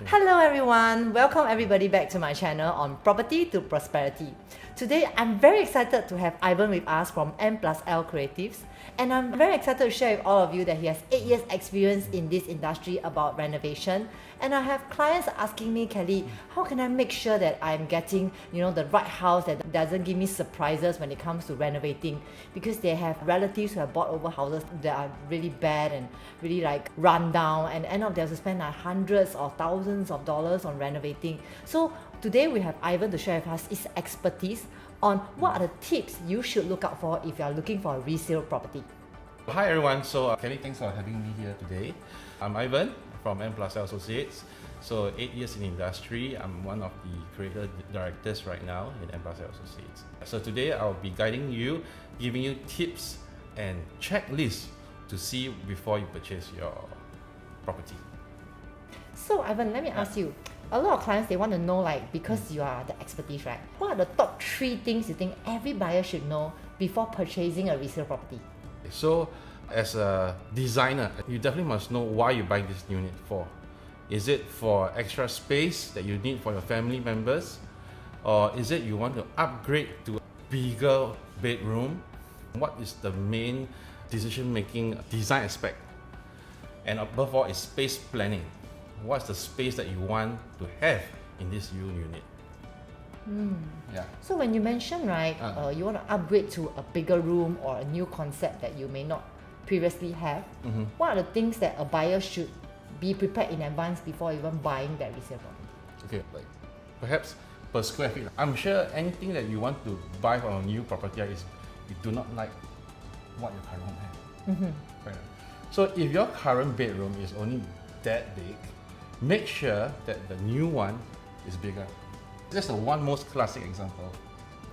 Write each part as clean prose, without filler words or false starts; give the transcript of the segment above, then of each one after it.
Hello everyone, welcome everybody back to my channel on Property to Prosperity. Today I'm very excited to have Ivan with us from M+L Creatives, and I'm very excited to share with all of you that he has 8 years experience in this industry about renovation. And I have clients asking me, Kelly, how can I make sure that I'm getting the right house that doesn't give me surprises when it comes to renovating, because they have relatives who have bought over houses that are really bad and really like run down, and end up they have to spend like hundreds or thousands of dollars on renovating. So today we have Ivan to share with us his expertise on what are the tips you should look out for if you are looking for a resale property. Hi everyone, so Kelly, thanks for having me here today. I'm Ivan from M+L Associates. So 8 years in the industry. I'm one of the creative directors right now in M+L Associates. So today I'll be guiding you, giving you tips and checklists to see before you purchase your property. So Ivan, let me ask you, a lot of clients, they want to know, like, because you are the expertise, right? What are the top 3 things you think every buyer should know before purchasing a resale property? So as a designer, you definitely must know why you're buying this unit for. Is it for extra space that you need for your family members? Or is it you want to upgrade to a bigger bedroom? What is the main decision-making design aspect? And above all is space planning. What's the space that you want to have in this unit? Yeah. So when you mention, right, you want to upgrade to a bigger room or a new concept that you may not previously have, what are the things that a buyer should be prepared in advance before even buying that resale property? Okay, like perhaps per square feet. I'm sure anything that you want to buy from a new property is you do not like what your current home has. Right. So if your current bedroom is only that big, make sure that the new one is bigger. That's the one most classic example.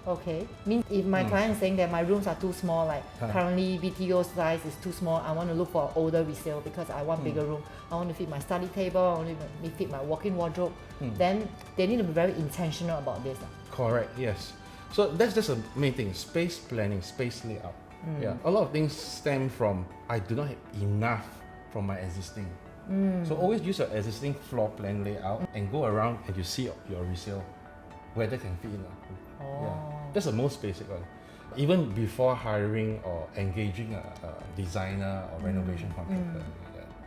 Okay, means if my client is saying that my rooms are too small, like currently BTO size is too small, I want to look for older resale because I want bigger room. I want to fit my study table, I want to fit my walk-in wardrobe. Then they need to be very intentional about this. Correct, yes. So that's just a main thing, space planning, space layout. Yeah, a lot of things stem from I do not have enough from my existing. So always use your existing floor plan layout and go around and you see your resale, whether can fit in. Yeah, that's the most basic one. Even before hiring or engaging a designer or renovation contractor.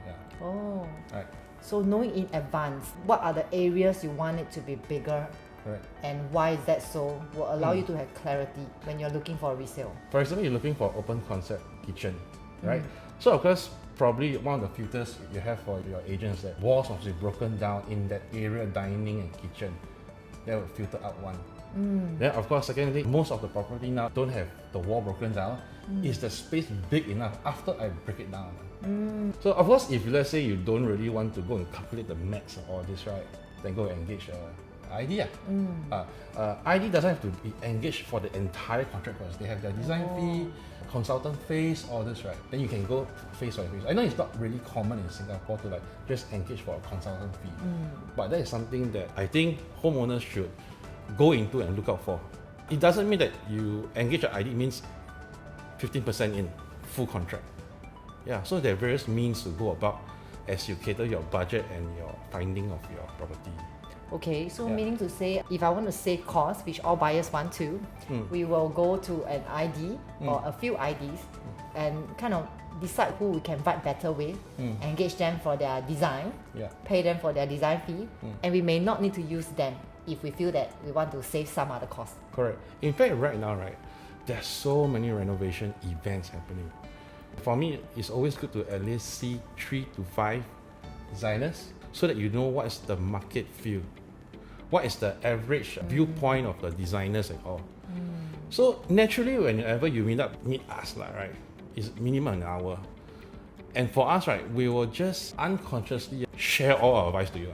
Yeah. Oh. Right. So knowing in advance, what are the areas you want it to be bigger? Correct. And why is that so, will allow you to have clarity when you're looking for a resale. For example, you're looking for open concept kitchen, right? So of course, probably one of the filters you have for your agents that walls must be broken down in that area, dining and kitchen. That will filter out one. Then of course, secondly, most of the property now don't have the wall broken down. Is the space big enough after I break it down? So of course, if let's say you don't really want to go and calculate the max and all this, right, then go and engage ID. ID doesn't have to be engaged for the entire contract first. They have their design fee, consultant fees, all this, right? Then you can go face by face. I know it's not really common in Singapore to like just engage for a consultant fee, but that is something that I think homeowners should go into and look out for. It doesn't mean that you engage an ID means 15% in full contract. Yeah, so there are various means to go about as you cater your budget and your finding of your property. Okay, so meaning to say, if I want to save costs, which all buyers want to, we will go to an ID or a few IDs and kind of decide who we can vibe better with, engage them for their design, pay them for their design fee, and we may not need to use them if we feel that we want to save some other cost. Correct. In fact, right now, right, there's so many renovation events happening. For me, it's always good to at least see 3 to 5 designers so that you know what is the market feel, what is the average viewpoint of the designers and all. So naturally, whenever you meet us, right, it's minimum an hour. And for us, right, we will just unconsciously share all our advice to you.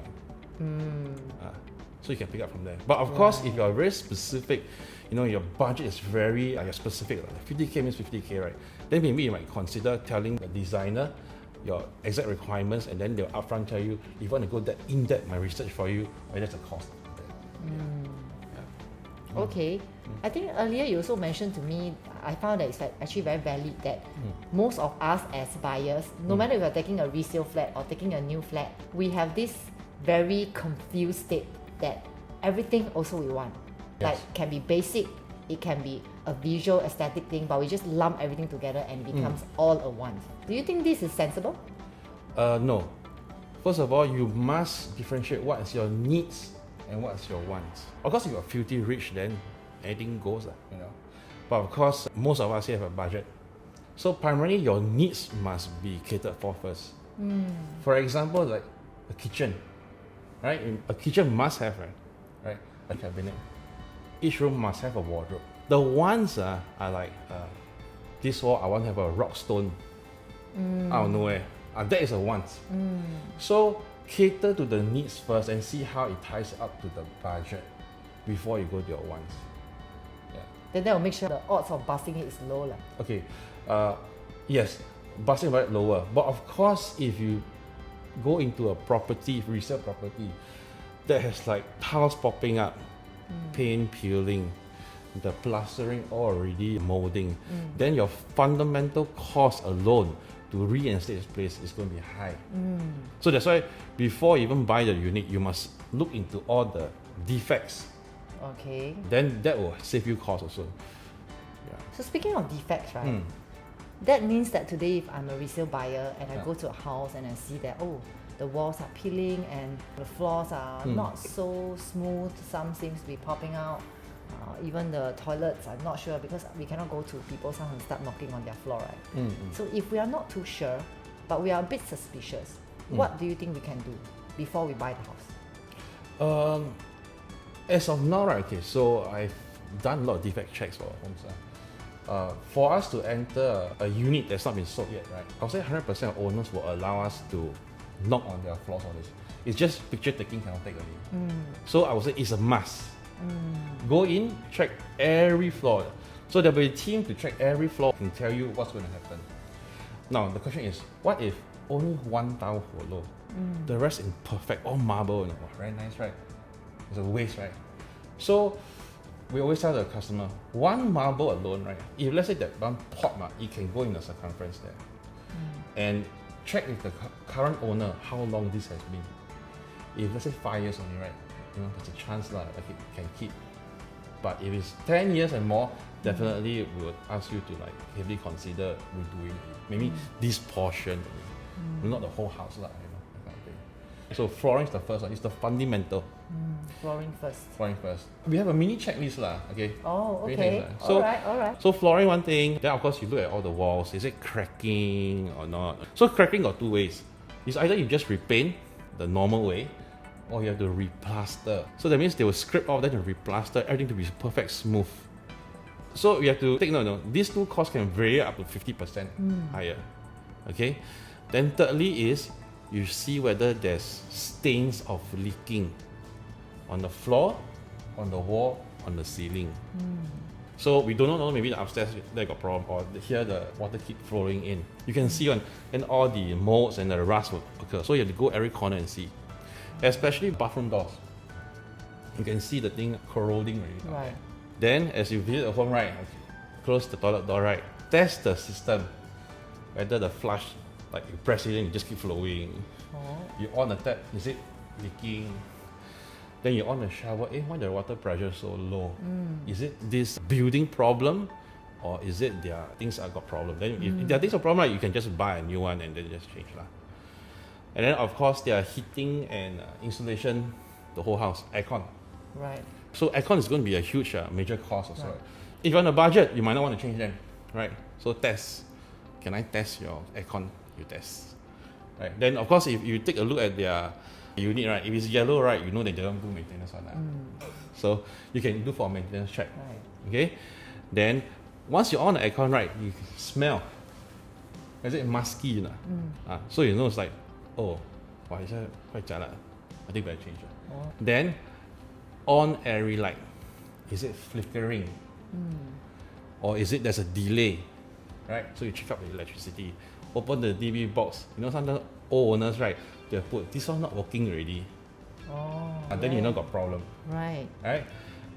So you can pick up from there. But of course, if you're very specific, your budget is very specific, like 50K means 50K, right? Then maybe you might consider telling the designer your exact requirements, and then they'll upfront tell you, if you want to go that in-depth, my research for you, that's the cost. Okay. I think earlier you also mentioned to me, I found that it's actually very valid that most of us as buyers, no matter if we're taking a resale flat or taking a new flat, we have this very confused state that everything also we want. Yes. Like can be basic, it can be a visual aesthetic thing, but we just lump everything together and it becomes all a want. Do you think this is sensible? No. First of all, you must differentiate what is your needs and what is your wants. Of course, if you're filthy rich, then anything goes, you know. But of course, most of us here have a budget. So primarily, your needs must be catered for first. For example, like a kitchen, right? A kitchen must have, right? A cabinet. Each room must have a wardrobe. The wants are like, this wall, I want to have a rock stone out of nowhere. That is a want. So cater to the needs first and see how it ties up to the budget before you go to your wants. Yeah. Then that will make sure the odds of busting it is low. Okay. Yes, busting rate lower. But of course, if you go into a property, resale property, that has like tiles popping up, paint peeling, the plastering already molding, then your fundamental cost alone to reinstate this place is going to be high. So that's why before you even buy the unit, you must look into all the defects. Okay. Then that will save you cost also. Yeah. So speaking of defects, right? That means that today if I'm a resale buyer and I Yeah. go to a house and I see that, oh, the walls are peeling and the floors are not so smooth, some seems to be popping out. Even the toilets, I'm not sure because we cannot go to people's house and start knocking on their floor, right? So if we are not too sure, but we are a bit suspicious, what do you think we can do before we buy the house? As of now, right, okay, so I've done a lot of defect checks for homes. For us to enter a unit that's not been sold yet, right, I'll say 100% of owners will allow us to knock on their floors all this. It's just picture taking cannot take away. So I would say it's a must. Go in, check every floor. So there'll be a team to check every floor and tell you what's going to happen. Now the question is, what if only one tile hollow, the rest imperfect, all marble, you know, very nice, right? It's a waste, right? So we always tell the customer, one marble alone, right? If let's say that one pot, it can go in the circumference there, and check with the current owner how long this has been. If let's say 5 years only, right? You know, there's a chance that it can keep. But if it's 10 years and more, definitely we would ask you to like heavily consider redoing it. Maybe this portion, not the whole house, that kind of thing. So flooring is the first one. It's the fundamental. Flooring first. Flooring first. We have a mini checklist okay. Oh, Mini okay. checklist. So, all right. So flooring one thing. Then of course you look at all the walls. Is it cracking or not? So cracking got two ways. It's either you just repaint the normal way, or you have to replaster. So that means they will scrape off, then you replaster everything to be perfect smooth. So you have to take note, these two costs can vary up to 50% higher. Okay. Then thirdly is you see whether there's stains of leaking on the floor, on the wall, on the ceiling. So we do not know, maybe the upstairs they got problem, or here the water keep flowing in. You can see and all the molds and the rust will occur. So you have to go every corner and see. Especially bathroom doors. You can see the thing corroding already. Right. Then as you visit the home, right, close the toilet door, right, test the system. Whether the flush, like you press it and you just keep flowing. You on the tap, is it leaking? Then you on the shower, why the water pressure so low? Is it this building problem, or is it their things that got problem? Then if their things are problem, right, you can just buy a new one and then just change lah. And then of course their heating and insulation, the whole house, aircon. Right. So aircon is going to be a huge major cost also. Right. If you're on a budget, you might not want to change them, right? So test. Can I test your aircon? You test. Right. Then of course if you take a look at their unit, right, if it's yellow, right, you know they don't do maintenance on that. So you can do for a maintenance check. Right. Okay. Then once you're on the aircon, right, you can smell. Is it musky? So you know it's like, oh, why is that quite jialat? I think better change it. Then on airy light. Is it flickering? Or is it there's a delay? Right? So you check out the electricity. Open the DB box. You know sometimes old owners, right, they put this one not working already. And then you know got problem. Right. Right?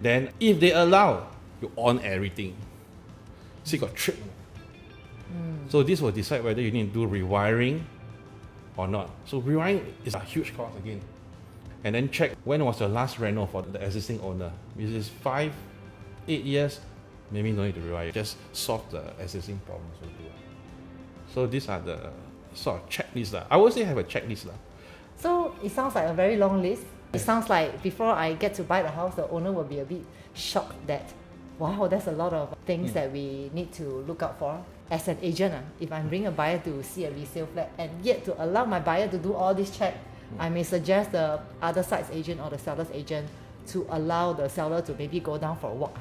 Then if they allow, you on everything. So you got trip. So this will decide whether you need to do rewiring or not. So rewiring is a huge cost again. and then check when was your last reno for the existing owner. If it's 5, 8 years, maybe no need to rewire. Just solve the existing problems will do. So these are the sort of checklists. I would say have a checklist. So it sounds like a very long list. It sounds like before I get to buy the house, the owner will be a bit shocked that, wow, there's a lot of things that we need to look out for. As an agent, if I'm bringing a buyer to see a resale flat and yet to allow my buyer to do all this check, I may suggest the other side's agent or the seller's agent to allow the seller to maybe go down for a walk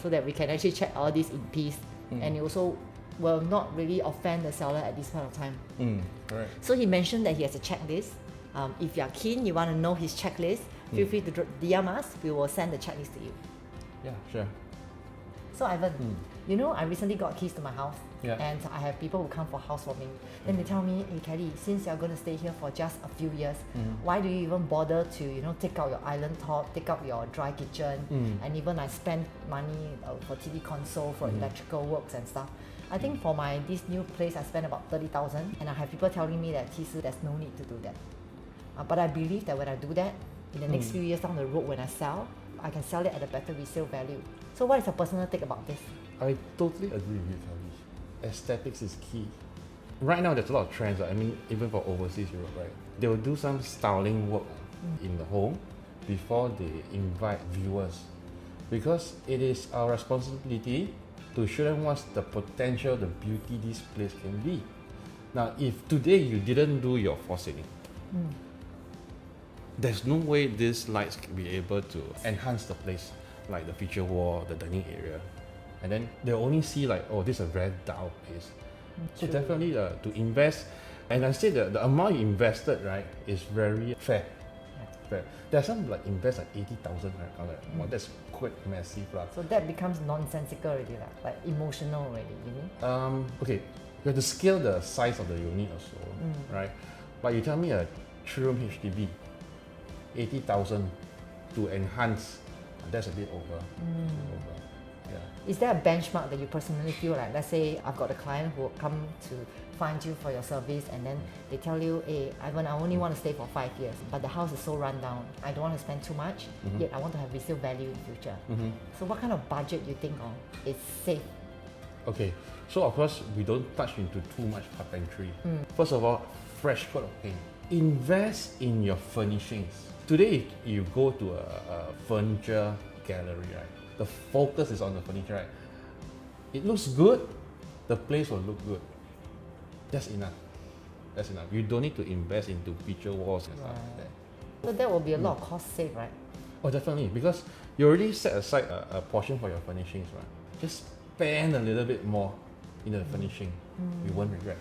so that we can actually check all this in peace, and it also will not really offend the seller at this point of time. Correct. So he mentioned that he has a checklist. If you are keen, you want to know his checklist, feel free to DM us. We will send the checklist to you. Yeah, sure. So Ivan, you know, I recently got keys to my house, Yeah. and I have people who come for housewarming. Then they tell me, hey Kelly, since you're going to stay here for just a few years, why do you even bother to, you know, take out your island top, take out your dry kitchen, and even I spend money for TV console, for electrical works and stuff. I think for this new place, I spent about 30,000, and I have people telling me that there's no need to do that. But I believe that when I do that, in the next few years down the road when I sell, I can sell it at a better resale value. So what is your personal take about this? I totally agree with you, Kelly. Aesthetics is key. Right now, there's a lot of trends. I mean, even for overseas Europe, right? They will do some styling work in the home before they invite viewers, because it is our responsibility to show them what's the potential, the beauty this place can be. Now, if today you didn't do your false ceiling, there's no way these lights can be able to enhance the place, like the feature wall, the dining area. And then they'll only see like, oh, this is a very dull place. So definitely to invest, and I say that the amount you invested, right, is very fair. Fair. There's some like invest like 80,000, right? I'm like, wow, that's quite massive. So that becomes nonsensical already, like emotional already, you mean? Okay, you have to scale the size of the unit also, right? But you tell me a 3-room HDB, 80,000 to enhance, that's a bit over. Yeah. Is there a benchmark that you personally feel like, let's say I've got a client who will come to find you for your service, and then they tell you, hey, Ivan, I only want to stay for 5 years, but the house is so run down, I don't want to spend too much, yet I want to have resale value in the future. So what kind of budget you think is safe? Okay, so of course we don't touch into too much carpentry. First of all, fresh coat of paint. Invest in your furnishings. Today, if you go to a furniture gallery, right? The focus is on the furniture, right? It looks good, the place will look good. That's enough. That's enough. You don't need to invest into feature walls and stuff like that. So that will be a lot of cost save, right? Oh, definitely, because you already set aside a portion for your furnishings, right? Just spend a little bit more in the furnishing. You won't regret.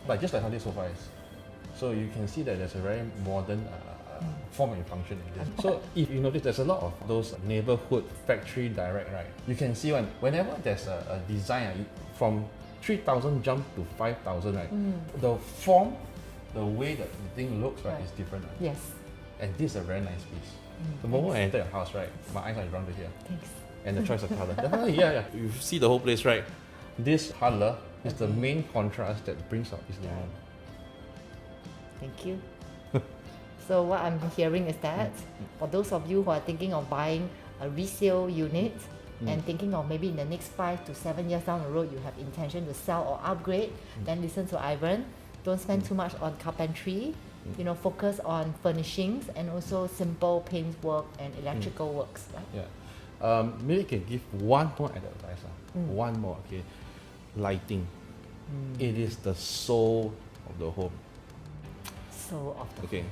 But just like how this sofa is. So you can see that there's a very modern form and function in this. So if you notice, there's a lot of those neighborhood factory direct, right? You can see whenever there's a design from 3,000 jump to 5,000, right? The form, the way that the thing looks, right, is different. Right? Yes. And this is a very nice piece. The moment I enter your house, right, my eyes are drawn to here. Thanks. And the choice of color. Definitely, yeah. You see the whole place, right? This color is the main contrast that brings out this living room. Thank you. So what I'm hearing is that for those of you who are thinking of buying a resale unit and thinking of maybe in the next 5 to 7 years down the road you have intention to sell or upgrade, then listen to Ivan. Don't spend too much on carpentry. You know, focus on furnishings and also simple paint work and electrical works. Right? Yeah. Maybe I can give one more advice. One more, okay. Lighting. It is the soul of the home. So often. Okay.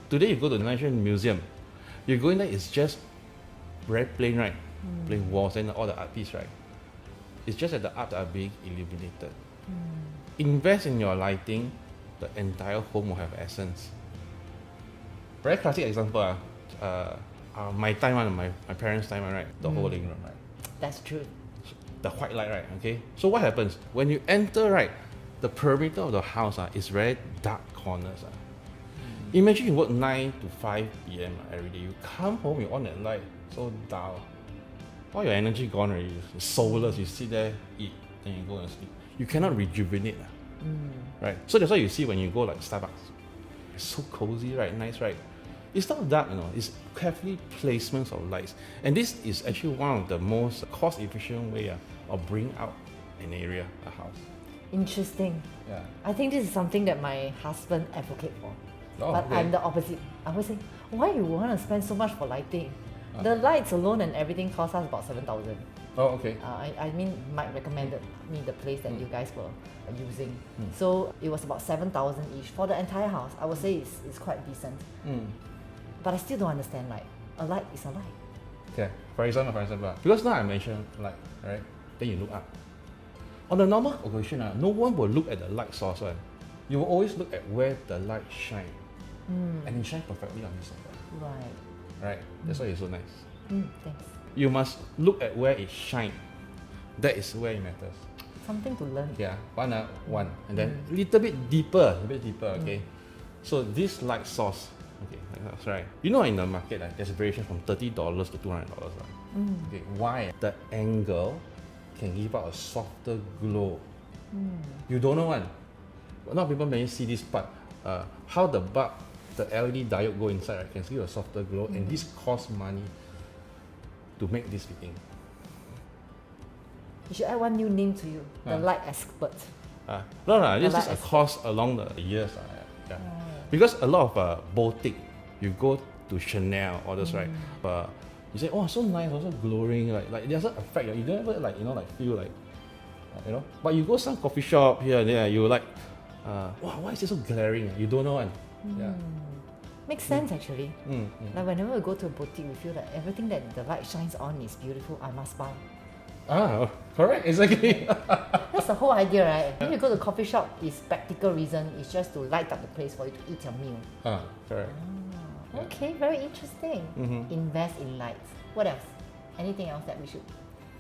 Today you go to the National Museum. You go in there, it's just very plain, right? Plain walls and all the art piece, right? It's just that the art are being illuminated. Invest in your lighting, the entire home will have essence. Very classic example. My time, my parents' time, right? The whole living room, right? That's true. The white light, right? Okay. So what happens when you enter, right? The perimeter of the house is very dark corners. Imagine you work 9 to 5 p.m. Every day. You come home, you on that light, so dull. All your energy gone already. It's soulless. You sit there, eat, then you go and sleep. You cannot rejuvenate. Right? So that's why you see when you go like Starbucks, It's so cozy, right? Nice, right? It's not dark, it's carefully placements of lights. And this is actually one of the most cost-efficient way of bringing out an area, a house. Interesting. Yeah. I think this is something that my husband advocate for. Oh, But okay. I'm the opposite. I always say, why you want to spend so much for lighting? The lights alone and everything cost us about 7,000. Oh, okay. I mean, Mike recommended me the place that you guys were using. So it was about 7,000 each for the entire house. I would say it's quite decent. But I still don't understand, like, a light is a light. Okay. For example, because now I mentioned light, right? Then you look up. On the normal occasion, no one will look at the light source. Right? You will always look at where the light shine. And it shines perfectly on this sofa. Right? That's why it's so nice. Thanks. You must look at where it shines. That is where it matters. Something to learn. Yeah, one. And then a little bit deeper, okay? So this light source, okay, that's right. You know, in the market, there's a variation from $30 to $200. Okay, why? The angle can give out a softer glow. You don't know one. A lot of people may see this part. How the bulb, the LED diode go inside, right, can give a softer glow, and this costs money to make this fitting. You should add one new name to you, the light expert. No, this light is a expert. course along the years. Yeah. Because a lot of boutique, you go to Chanel, all this, right? You say, oh, so nice, also glowing, like it doesn't affect you. You don't ever feel like, But you go some coffee shop here and there, you like, wow, why is it so glaring? You don't know one. Yeah. Makes sense actually. Like whenever we go to a boutique, we feel that everything that the light shines on is beautiful. I must buy. Correct, exactly. That's the whole idea, right? When you go to a coffee shop, it's practical reason. It's just to light up the place for you to eat your meal. Correct. Okay, very interesting. Invest in lights. What else? Anything else that we should?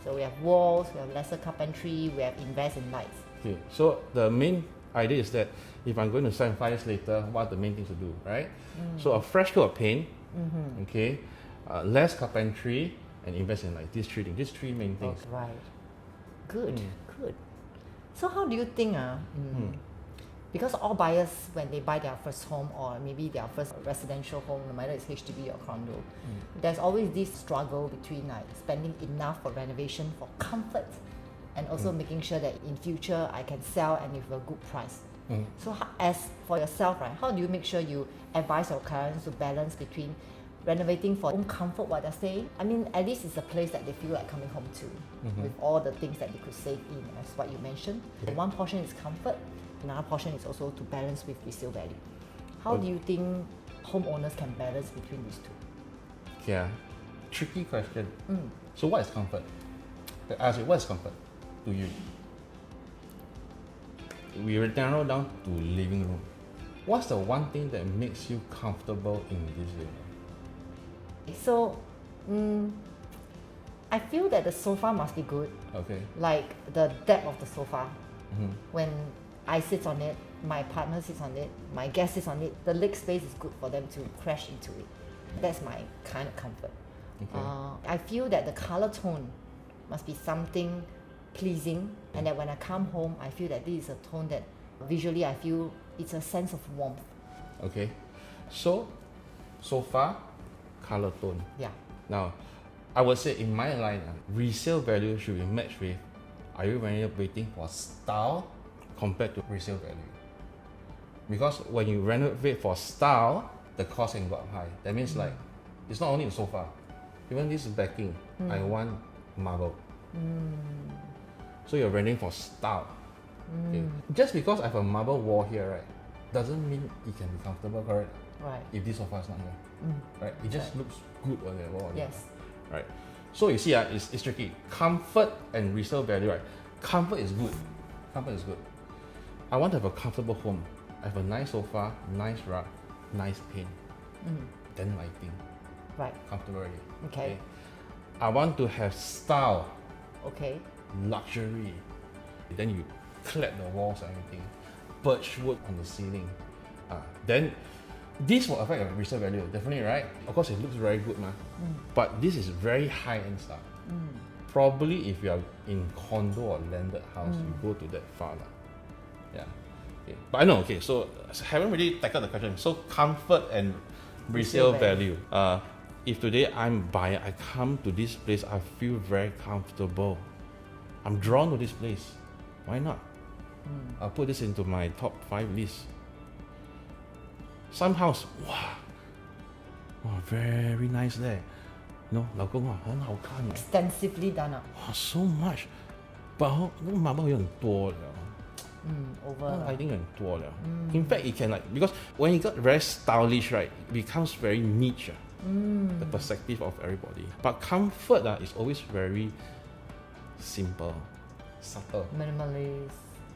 So we have walls, we have lesser carpentry, we have invest in lights. Okay, so the main idea is that if I'm going to sign 5 years later, what are the main things to do, right? So a fresh coat of paint, okay, less carpentry, and invest in like these three things, these 3 main things. Oh, right. Good. So how do you think, because all buyers, when they buy their first home or maybe their first residential home, no matter it's HDB or condo, there's always this struggle between like spending enough for renovation for comfort and also making sure that in future I can sell and with a good price. So as for yourself, right, how do you make sure you advise your clients to balance between renovating for own comfort while they're staying? I mean, at least it's a place that they feel like coming home to, with all the things that they could save in, as what you mentioned. One portion is comfort, another portion is also to balance with resale value. How do you think homeowners can balance between these two? Yeah, tricky question. So what is comfort? I ask you, what is comfort to you? We narrow down to living room. What's the one thing that makes you comfortable in this living room? So, I feel that the sofa must be good. Okay. Like the depth of the sofa. When I sit on it, my partner sits on it, my guest sits on it, the leg space is good for them to crash into it. That's my kind of comfort. Okay. I feel that the color tone must be something pleasing, and that when I come home, I feel that this is a tone that visually I feel it's a sense of warmth. Okay. So, sofa, color tone. Yeah. Now, I would say in my line, resale value should be matched with, are you renovating for style compared to resale value? Because when you renovate for style, the cost can go up high. That means like, it's not only the sofa, even this backing, I want marble. So you're renovating for style. Okay. Just because I have a marble wall here, right, doesn't mean it can be comfortable, correct? Right. If this sofa is not here, right? It just looks good on the wall. Yes. Right. So you see, it's tricky. Comfort and resale value, right? Comfort is good. Comfort is good. I want to have a comfortable home. I have a nice sofa, nice rug, nice paint, then lighting. Right. Comfortable already. Okay. I want to have style, Okay. luxury. Then you clap the walls and everything. Birch wood on the ceiling. Then this will affect your resale value, definitely, right? Of course, it looks very good, but this is very high-end stuff. Probably if you are in condo or landed house, you go to that far. Yeah. Okay. But I know, okay, so I haven't really tackled the question. So comfort and resale value. If today I'm buyer, I come to this place, I feel very comfortable. I'm drawn to this place. Why not? I'll put this into my top 5 list. Some house, wow, very nice there. You know, 老公啊，很好看啊。 Extensively done up. Wow, so much. But 那个marble 有很多了。Over. I think 很多了。In fact, it can like, because when it got very stylish, right, it becomes very niche. The perspective of everybody. But comfort is always very simple, subtle. Minimalist.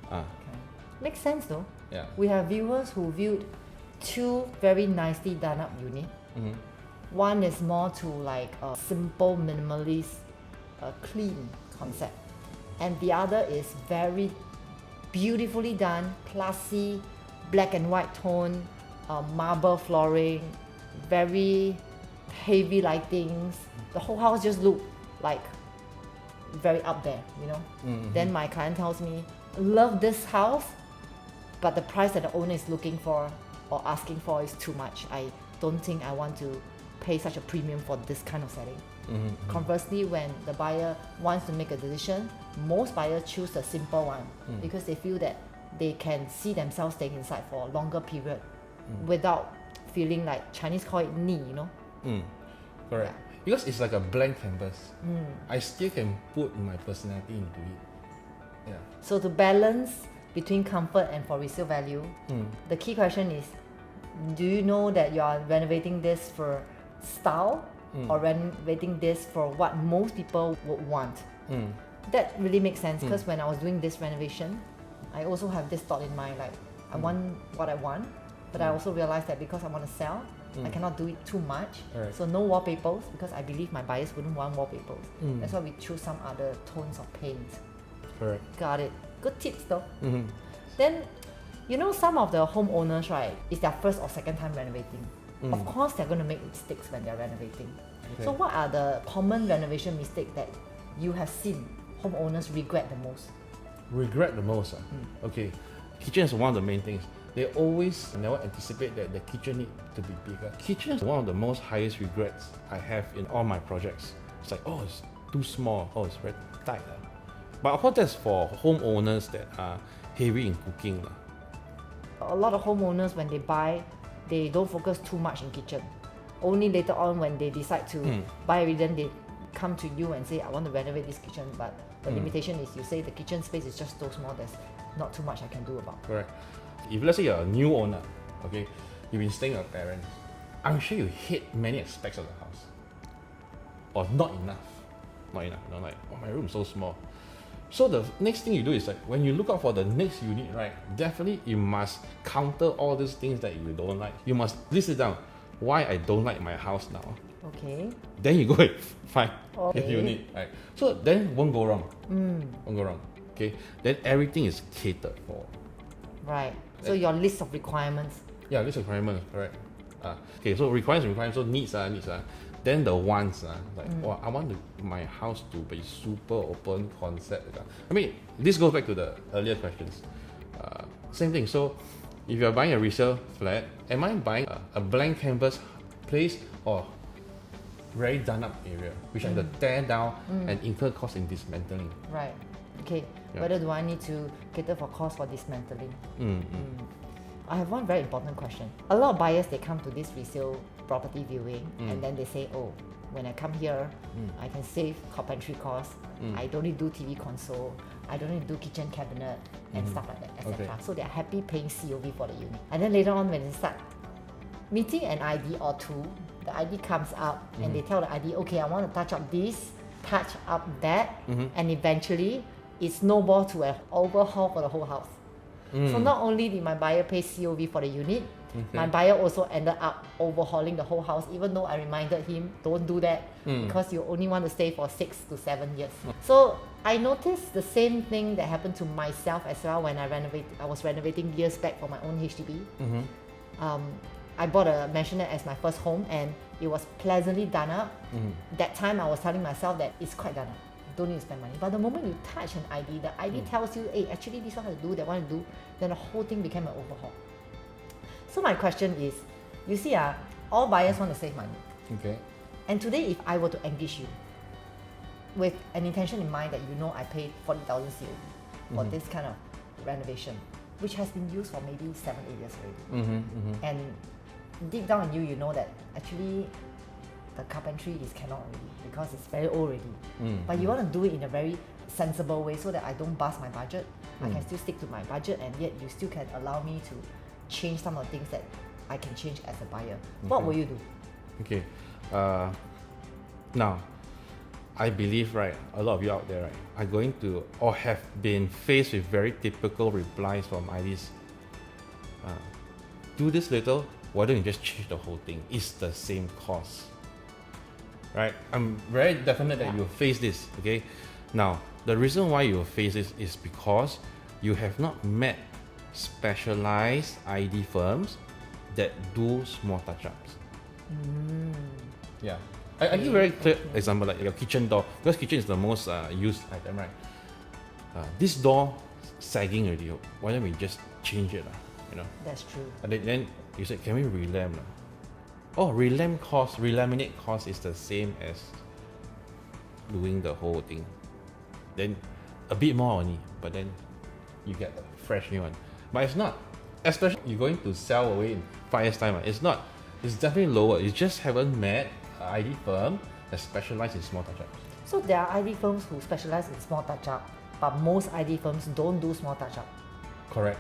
Ah, Okay. Makes sense though. yeah. We have viewers who viewed 2 very nicely done up units. One is more to like a simple minimalist, clean concept, and the other is very beautifully done, classy, black and white tone, marble flooring, very heavy lightings. The whole house just look like very up there, you know. Then my client tells me, love this house, but the price that the owner is looking for or asking for is too much. I don't think I want to pay such a premium for this kind of setting. Conversely, when the buyer wants to make a decision, most buyers choose the simple one because they feel that they can see themselves staying inside for a longer period without feeling like Chinese call it ni, you know. Correct. Because it's like a blank canvas. I still can put my personality into it. Yeah. So to balance between comfort and for resale value, the key question is, do you know that you are renovating this for style or renovating this for what most people would want? That really makes sense because when I was doing this renovation, I also have this thought in mind, like I want what I want, but I also realized that because I want to sell, I cannot do it too much. Right. So no wallpapers because I believe my buyers wouldn't want wallpapers. That's why we choose some other tones of paint. Correct. Got it. Good tips though. Then, you know, some of the homeowners, right, it's their first or second time renovating. Of course, they're going to make mistakes when they're renovating. Okay. So, what are the common renovation mistakes that you have seen homeowners regret the most? Regret the most. Okay, kitchen is one of the main things. They always never anticipate that the kitchen need to be bigger. Kitchen is one of the most highest regrets I have in all my projects. It's like, oh, it's too small. Oh, it's very tight. But of course, that's for homeowners that are heavy in cooking. A lot of homeowners, when they buy, they don't focus too much in kitchen. Only later on, when they decide to buy everything, they come to you and say, I want to renovate this kitchen. But the limitation is you say the kitchen space is just so small, there's not too much I can do about. Correct. If let's say you're a new owner, okay, you've been staying with your parents, I'm sure you hate many aspects of the house. Or not enough. Not enough. You know, like, oh, my room is so small. So the next thing you do is like, when you look out for the next unit, right, definitely you must counter all these things that you don't like. You must list it down. Why I don't like my house now. Okay. Then you go and find Okay. your unit, right? So then won't go wrong. Won't go wrong. Okay. Then everything is catered for. Right. So your list of requirements. Yeah, list of requirements, correct. Okay, so requirements, so needs. Then the wants, like, oh, I want my house to be super open concept. I mean, this goes back to the earlier questions. Same thing. So, if you're buying a resale flat, am I buying a blank canvas place or very done up area, which I have to tear down and incur cost in dismantling? Right. Okay. Yeah. Whether do I need to cater for cost for dismantling? I have one very important question. A lot of buyers, they come to this resale property viewing and then they say, oh, when I come here, I can save carpentry costs. I don't need to do TV console. I don't need to do kitchen cabinet and stuff like that, etc. Okay. So they're happy paying COV for the unit. And then later on, when they start meeting an ID or two, the ID comes up and they tell the ID, okay, I want to touch up this, touch up that, and eventually it snowballs to an overhaul for the whole house. So not only did my buyer pay COV for the unit, my buyer also ended up overhauling the whole house, even though I reminded him, don't do that because you only want to stay for 6 to 7 years. So I noticed the same thing that happened to myself as well when I was renovating years back for my own HDB. I bought a maisonette as my first home and it was pleasantly done up. That time I was telling myself that it's quite done up. don't need to spend money. But the moment you touch an ID, the ID tells you, hey, actually this one has to do, that one to do, then the whole thing became an overhaul. So my question is, you see, all buyers want to save money. Okay. And today, if I were to engage you with an intention in mind that you know I paid 40,000 COV for this kind of renovation, which has been used for maybe 7-8 years already. And deep down in you, you know that actually the carpentry is cannot already because it's very old already. But you want to do it in a very sensible way so that I don't bust my budget. I can still stick to my budget, and yet you still can allow me to change some of the things that I can change as a buyer. What will you do? Okay. Now, I believe, right, a lot of you out there, right, are going to or have been faced with very typical replies from IDs. Do this little, why don't you just change the whole thing? It's the same cost. Right? I'm very definite that you'll face this, okay? Now, the reason why you'll face this is because you have not met specialized ID firms that do small touch-ups. Yeah. I give a very clear example, like your kitchen door, because kitchen is the most used item, right? This door sagging already, why don't we just change it? You know? That's true. And then you said, can we relam? Oh, relaminate cost is the same as doing the whole thing. Then a bit more only, but then you get a fresh new one. But it's not. Especially you're going to sell away in 5 years' time. It's not. It's definitely lower. You just haven't met an ID firm that specializes in small touch-ups. So there are ID firms who specialize in small touch-up, but most ID firms don't do small touch-up. Correct.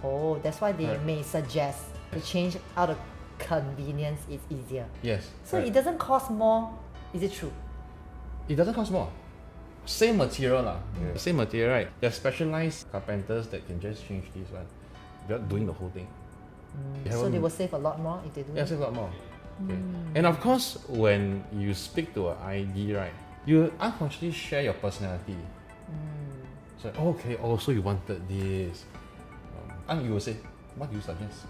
Oh, that's why they may suggest to change out of convenience is easier. Yes. So it doesn't cost more. Is it true? It doesn't cost more. Same material lah. Same material, right? There's specialized carpenters that can just change this one. They're doing the whole thing. So they will save a lot more if they do Yeah, it? save a lot more. Okay. And of course, when you speak to an ID, right, you unconsciously share your personality. So, okay, so you wanted this. And you will say, what do you suggest?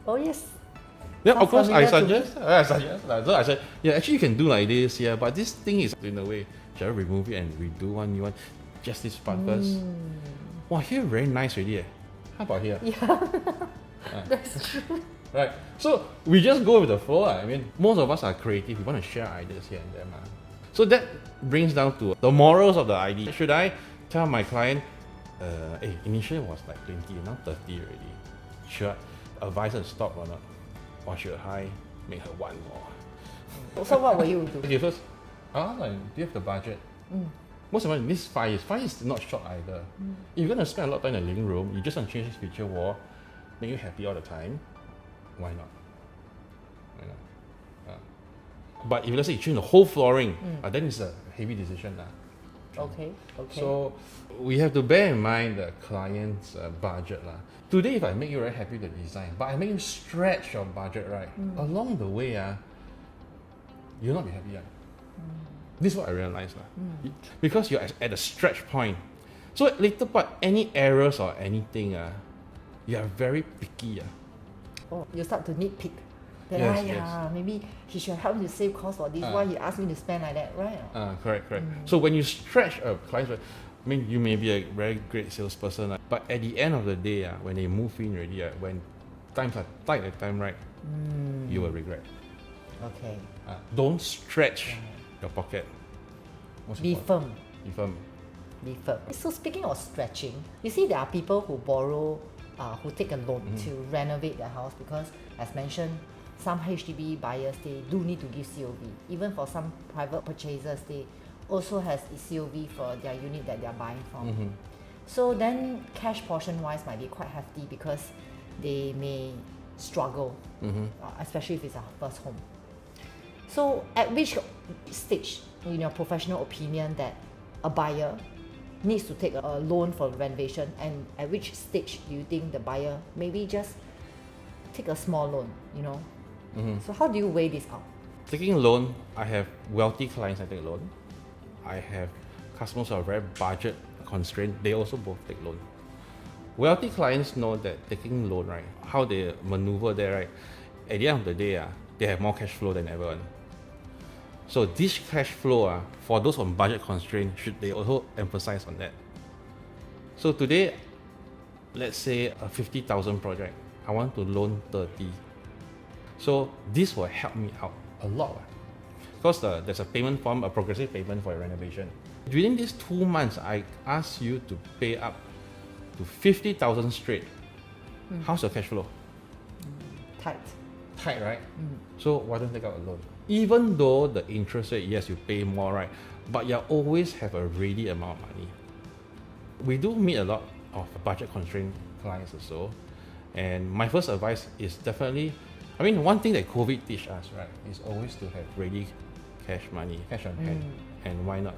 Oh yes. Yeah, Sounds of course, I familiar to suggest. So I said, yeah, actually you can do like this, yeah, but this thing is in a way. Shall I remove it and redo one new one? Just this part first. Wow, here very nice already. How about here? Yeah, that's true. Right. So we just go with the flow. I mean, most of us are creative. We want to share ideas here and there. So that brings down to the morals of the ID. Should I tell my client, hey, initially it was like 20, now 30 already. Should I advise her to stop or not? Or should I make her one more? So what will you do? Okay, first, like, do you have the budget? Most of this 5 years. 5 years is not short either. If you're going to spend a lot of time in the living room, you just want to change this feature wall, make you happy all the time, why not? Why not? But if let's say you change the whole flooring, then it's a heavy decision. Okay. So we have to bear in mind the client's budget. Today, if I make you very happy with the design, but I make you stretch your budget, right? Along the way, you'll not be happy. This is what I realized. Because you're at a stretch point. So later part, any errors or anything, you are very picky. Oh, you start to nitpick. Then, Yes. maybe he should help me to save cost for this. Why he asked me to spend like that, right? Correct. So when you stretch a client, I mean, you may be a very great salesperson, but at the end of the day, when they move in already, when times are tight at time, right, you will regret. Okay. Don't stretch your pocket. Be firm. Be firm. Be firm. So speaking of stretching, you see there are people who borrow, who take a loan to renovate their house because, as mentioned, some HDB buyers, they do need to give COV. Even for some private purchasers, they also has a COV for their unit that they are buying from. So then cash portion wise might be quite hefty because they may struggle, especially if it's a first home. So at which stage, in your professional opinion, that a buyer needs to take a loan for renovation, and at which stage do you think the buyer maybe just take a small loan, So how do you weigh this out? Taking loan, I have wealthy clients that take loan. I have customers who are very budget constrained. They also both take loan. Wealthy clients know that taking loan, right, how they maneuver there, right, at the end of the day, they have more cash flow than ever. So this cash flow, for those on budget constraint, should they also emphasize on that? So today, let's say a 50,000 project, I want to loan 30. So this will help me out a lot. Because there's a payment form, a progressive payment for a renovation. Within these 2 months, I ask you to pay up to 50,000 straight. How's your cash flow? Tight. Tight, right? So why don't take out a loan? Even though the interest rate, yes, you pay more, right? But you always have a ready amount of money. We do meet a lot of budget constrained clients also. And my first advice is definitely, one thing that COVID teach us, right, is always to have ready cash money, cash on hand. And why not?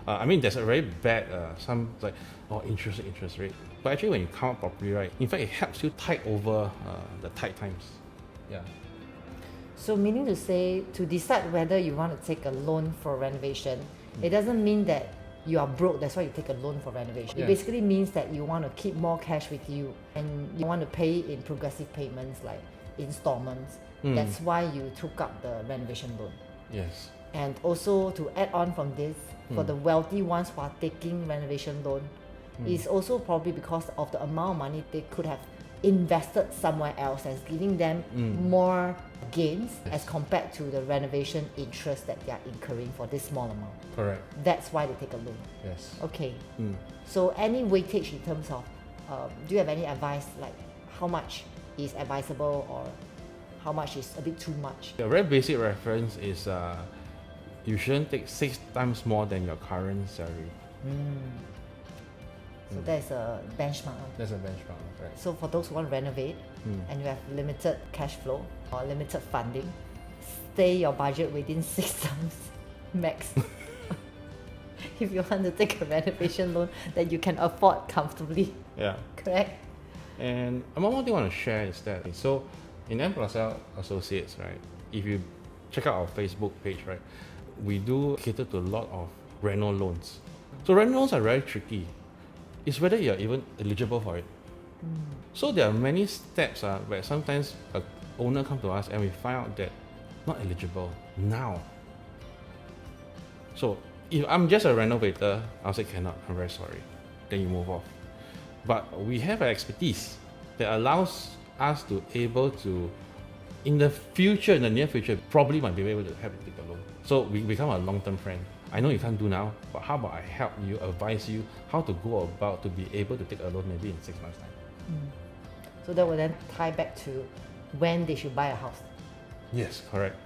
There's a very bad, some like, interest rate. But actually when you count out properly, right, in fact, it helps you tide over the tight times. Yeah. So meaning to say, to decide whether you want to take a loan for renovation, it doesn't mean that you are broke, that's why you take a loan for renovation. Yeah. It basically means that you want to keep more cash with you and you want to pay in progressive payments like installments. That's why you took up the renovation loan. Yes. And also to add on from this, for the wealthy ones who are taking renovation loan, is also probably because of the amount of money they could have invested somewhere else and giving them more gains as compared to the renovation interest that they are incurring for this small amount. Correct. That's why they take a loan. Yes. Okay. So any weightage in terms of, do you have any advice like how much is advisable or how much is a bit too much? A very basic reference is you shouldn't take 6 times more than your current salary. So that's a benchmark. That's a benchmark, right? So for those who want to renovate and you have limited cash flow or limited funding, stay your budget within 6 times max. If you want to take a renovation loan that you can afford comfortably. Yeah. Correct? And one more thing I want to share is that, so in M+L Associates, right, if you check out our Facebook page, right, we do cater to a lot of reno loans. So reno loans are very tricky. It's whether you're even eligible for it. So there are many steps where sometimes an owner comes to us and we find out that not eligible now. So if I'm just a renovator, I'll say cannot, I'm very sorry. Then you move off. But we have an expertise that allows us to able to, in the future, in the near future, probably might be able to help you take a loan. So we become a long-term friend. I know you can't do now, but how about I help you, advise you how to go about to be able to take a loan maybe in 6 months' time. So that will then tie back to when they should buy a house. Yes, correct.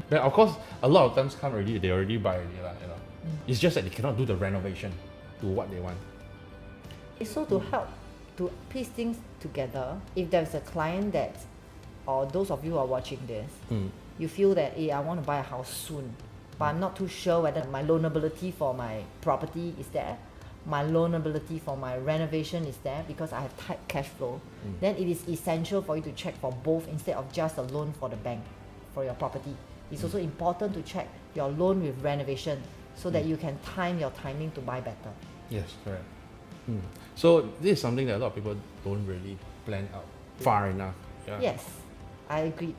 But of course, a lot of times come already, they already buy already, you know. It's just that they cannot do the renovation to what they want. So to help to piece things together, if there's a client that, or those of you who are watching this, you feel that, I want to buy a house soon, but I'm not too sure whether my loanability for my property is there, my loanability for my renovation is there because I have tight cash flow, then it is essential for you to check for both instead of just a loan for the bank, for your property. It's also important to check your loan with renovation so that you can time your timing to buy better. Yes, correct. So this is something that a lot of people don't really plan out far enough. Yeah. Yes, I agreed.